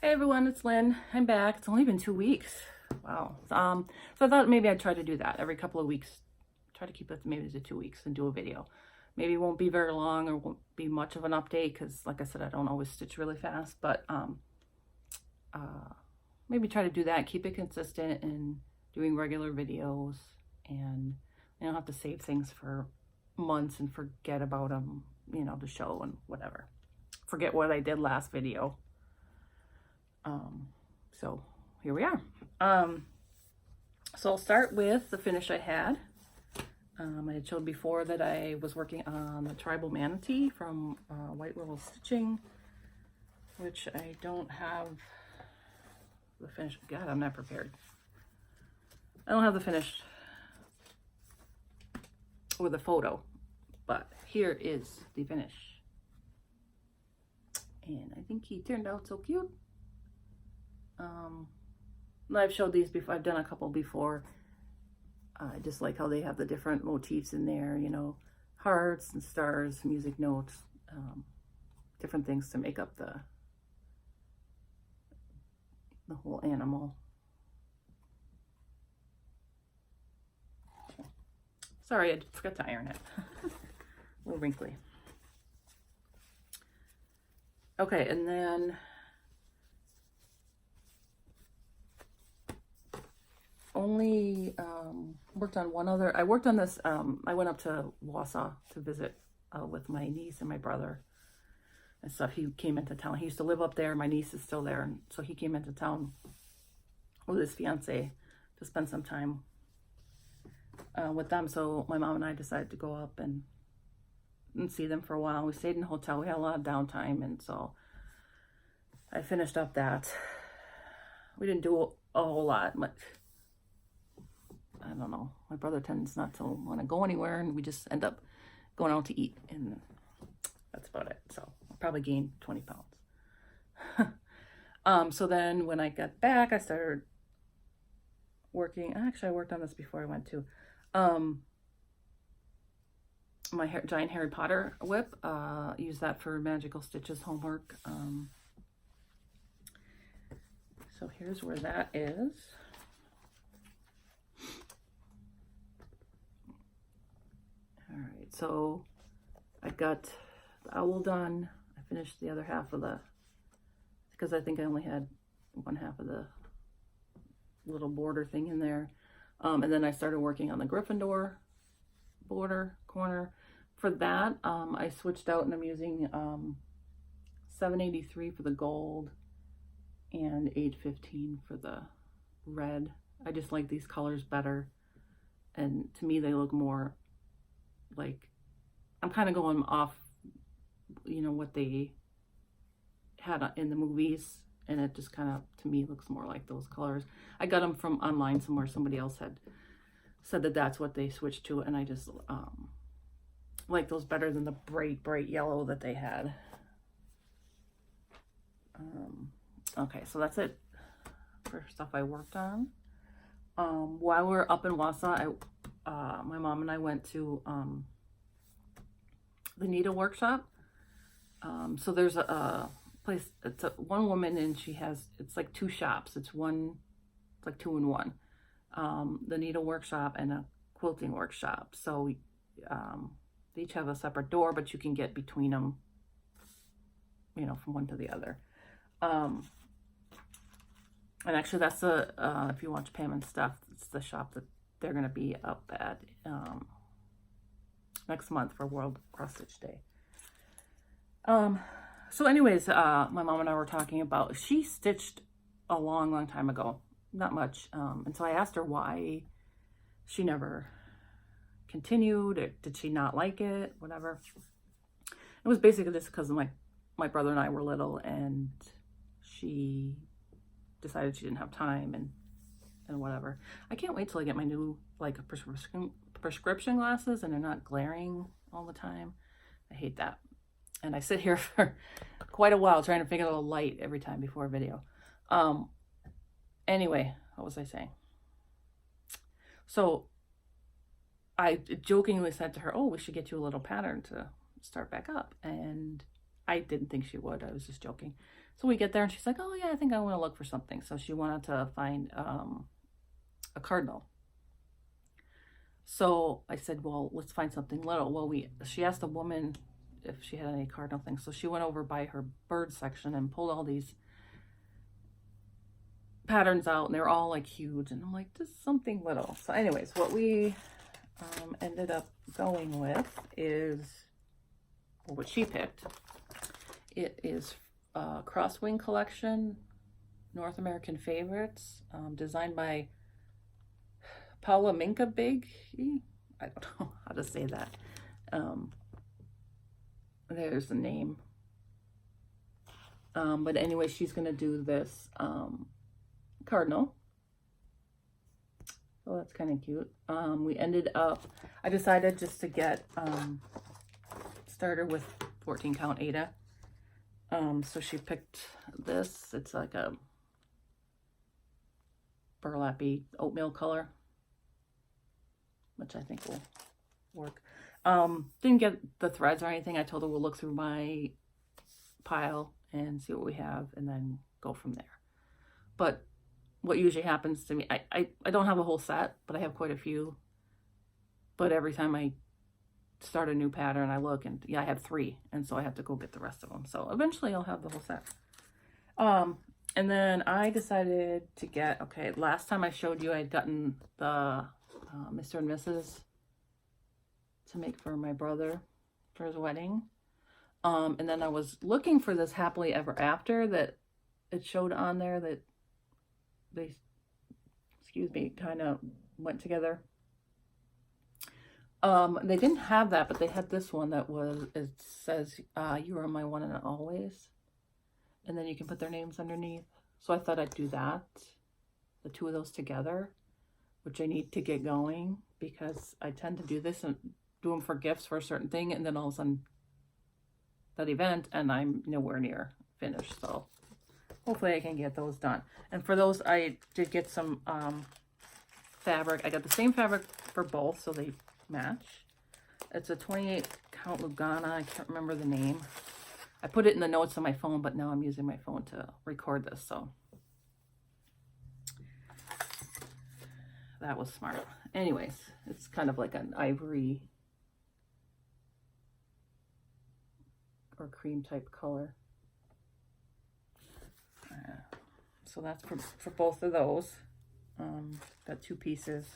Hey everyone, it's Lynn. I'm back. It's only been 2 weeks. Wow. So I thought maybe I'd try to do that every couple of weeks. Try to keep it maybe to 2 weeks and do a video. Maybe it won't be very long or won't be much of an update because, like I said, I don't always stitch really fast. But maybe try to do that. Keep it consistent and doing regular videos, and I don't have to save things for months and forget about them. The show and whatever. Forget what I did last video. So here we are. So I'll start with the finish I had. I had showed before that I was working on the tribal manatee from White Willow Stitching, which I don't have the finish. God, I'm not prepared. I don't have the finish with a photo, but here is the finish. And I think he turned out so cute. I've showed these before. I've done a couple before. I just like how they have the different motifs in there, hearts and stars, music notes, different things to make up the whole animal. Sorry, I forgot to iron it. A little wrinkly. Okay, and then only worked on one other. I worked on this. I went up to Wausau to visit with my niece and my brother and stuff. He came into town. He used to live up there. My niece is still there, and so he came into town with his fiance to spend some time with them. So my mom and I decided to go up and see them for a while. We stayed in a hotel. We had a lot of downtime, and so I finished up that. We didn't do a whole lot, but I don't know. My brother tends not to want to go anywhere, and we just end up going out to eat, and that's about it. So I probably gained 20 pounds. So then when I got back, I started working. Actually, I worked on this before I went to my giant Harry Potter whip. Use that for Magical Stitches homework. So here's where that is. All right, so I got the owl done. I finished the other half of because I think I only had one half of the little border thing in there. And then I started working on the Gryffindor border corner. For that, I switched out and I'm using 783 for the gold and 815 for the red. I just like these colors better. And to me, they look more like, I'm kind of going off, what they had in the movies, and it just kind of, to me, looks more like those colors. I got them from online somewhere. Somebody else had said that that's what they switched to, and I just like those better than the bright yellow that they had. Okay, so that's it for stuff I worked on. While we're up in Wausau, my mom and I went to the needle workshop. So there's a place, it's one woman, and it's like two shops. It's like two in one. The needle workshop and a quilting workshop. So they each have a separate door, but you can get between them, from one to the other. And actually that's if you watch Pam and Stuff, it's the shop that they're going to be up at next month for World Cross Stitch Day. So anyways, my mom and I were talking about, she stitched a long time ago, not much. And so I asked her why she never continued. Or did she not like it? Whatever. It was basically just because my brother and I were little, and she decided she didn't have time and whatever. I can't wait till I get my new prescription glasses and they're not glaring all the time. I hate that. And I sit here for quite a while trying to figure out a light every time before a video. Anyway, what was I saying? So I jokingly said to her, oh, we should get you a little pattern to start back up. And I didn't think she would. I was just joking. So we get there and she's like, oh yeah, I think I want to look for something. So she wanted to find a cardinal. So I said, well, let's find something little. Well, she asked the woman if she had any cardinal things. So she went over by her bird section and pulled all these patterns out, and they're all like huge. And I'm like, just something little. So anyways, what we ended up going with is, or what she picked, it is Crosswing Collection, North American Favorites, designed by Paula Minka Big. I don't know how to say that. There's the name. But anyway, she's going to do this cardinal. So that's kind of cute. We ended up, I decided just to get started with 14 count Ada. So she picked this. It's like a burlappy oatmeal color, which I think will work. Didn't get the threads or anything. I told her we'll look through my pile and see what we have and then go from there. But what usually happens to me, I don't have a whole set, but I have quite a few. But every time I start a new pattern, I look and yeah, I have 3. And so I have to go get the rest of them. So eventually I'll have the whole set. And then I decided to get, okay, last time I showed you, I'd gotten the Mr. and Mrs. to make for my brother for his wedding. And then I was looking for this Happily Ever After that it showed on there that they, excuse me, kind of went together. They didn't have that, but they had this one that was, it says, you are my one and always. And then you can put their names underneath. So I thought I'd do that, the 2 of those together, which I need to get going because I tend to do this and do them for gifts for a certain thing. And then all of a sudden that event and I'm nowhere near finished. So hopefully I can get those done. And for those, I did get some fabric. I got the same fabric for both, so they match. It's a 28 count Lugana. I can't remember the name. I put it in the notes on my phone, but now I'm using my phone to record this, so that was smart. Anyways, it's kind of like an ivory or cream type color. So that's for both of those. Got 2 pieces.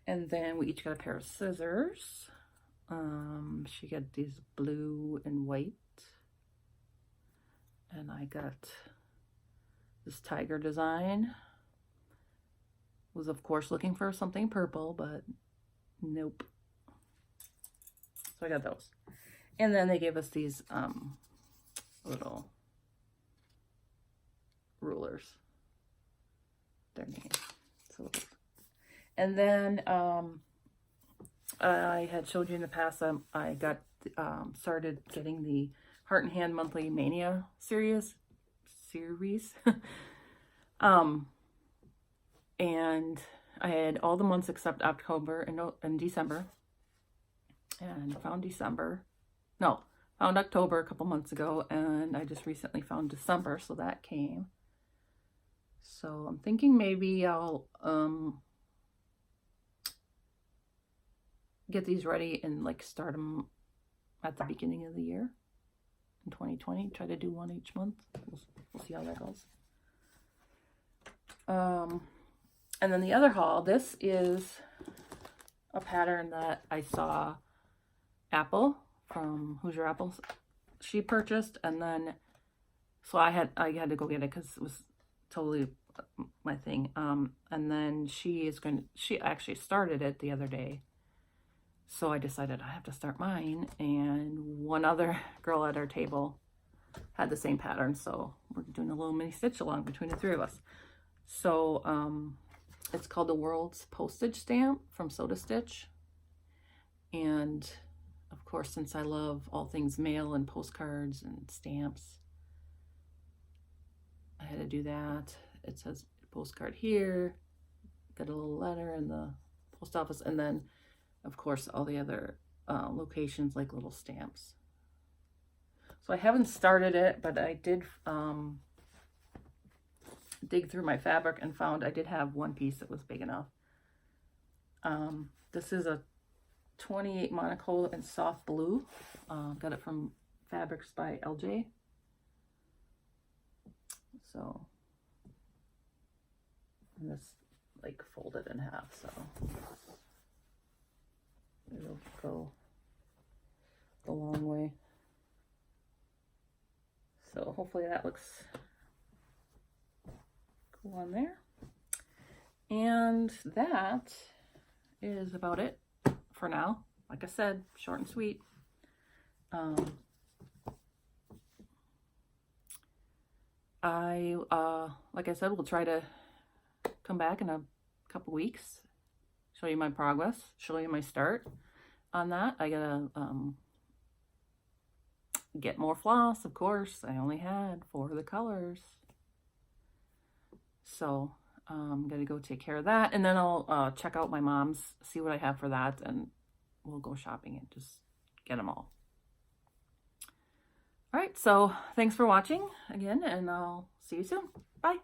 And then we each got a pair of scissors. She got these blue and white. And I got this tiger design. Was of course looking for something purple, but nope. So I got those. And then they gave us these little rulers. Their name. So, and then I had showed you in the past, I got started getting the Heart and Hand Monthly Mania series. And I had all the months except October and December. And found October a couple months ago, and I just recently found December, so that came. So I'm thinking maybe I'll get these ready and like start them at the beginning of the year in 2020. Try to do one each month. We'll see how that goes. And then the other haul, this is a pattern that I saw Apple from Hoosier Apples she purchased, and then so I had to go get it because it was totally my thing. And then she actually started it the other day, so I decided I have to start mine, and one other girl at our table had the same pattern, so we're doing a little mini stitch along between the 3 of us. So it's called the World's Postage Stamp from Soda Stitch. And of course, since I love all things mail and postcards and stamps, I had to do that. It says postcard here, got a little letter in the post office, and then of course all the other locations, like little stamps. So I haven't started it, but I did dig through my fabric and found I did have one piece that was big enough. This is a 28 monocle in soft blue. Got it from Fabrics by LJ. So, and this like folded in half, so it'll go a long way. So hopefully that looks cool on there. And that is about it for now. Like I said, short and sweet. Like I said, we'll try to come back in a couple weeks, show you my progress, show you my start on that. I gotta get more floss, of course. I only had 4 of the colors. So I'm gonna go take care of that, and then I'll check out my mom's, see what I have for that, and we'll go shopping and just get them all. All right, so thanks for watching again, and I'll see you soon. Bye.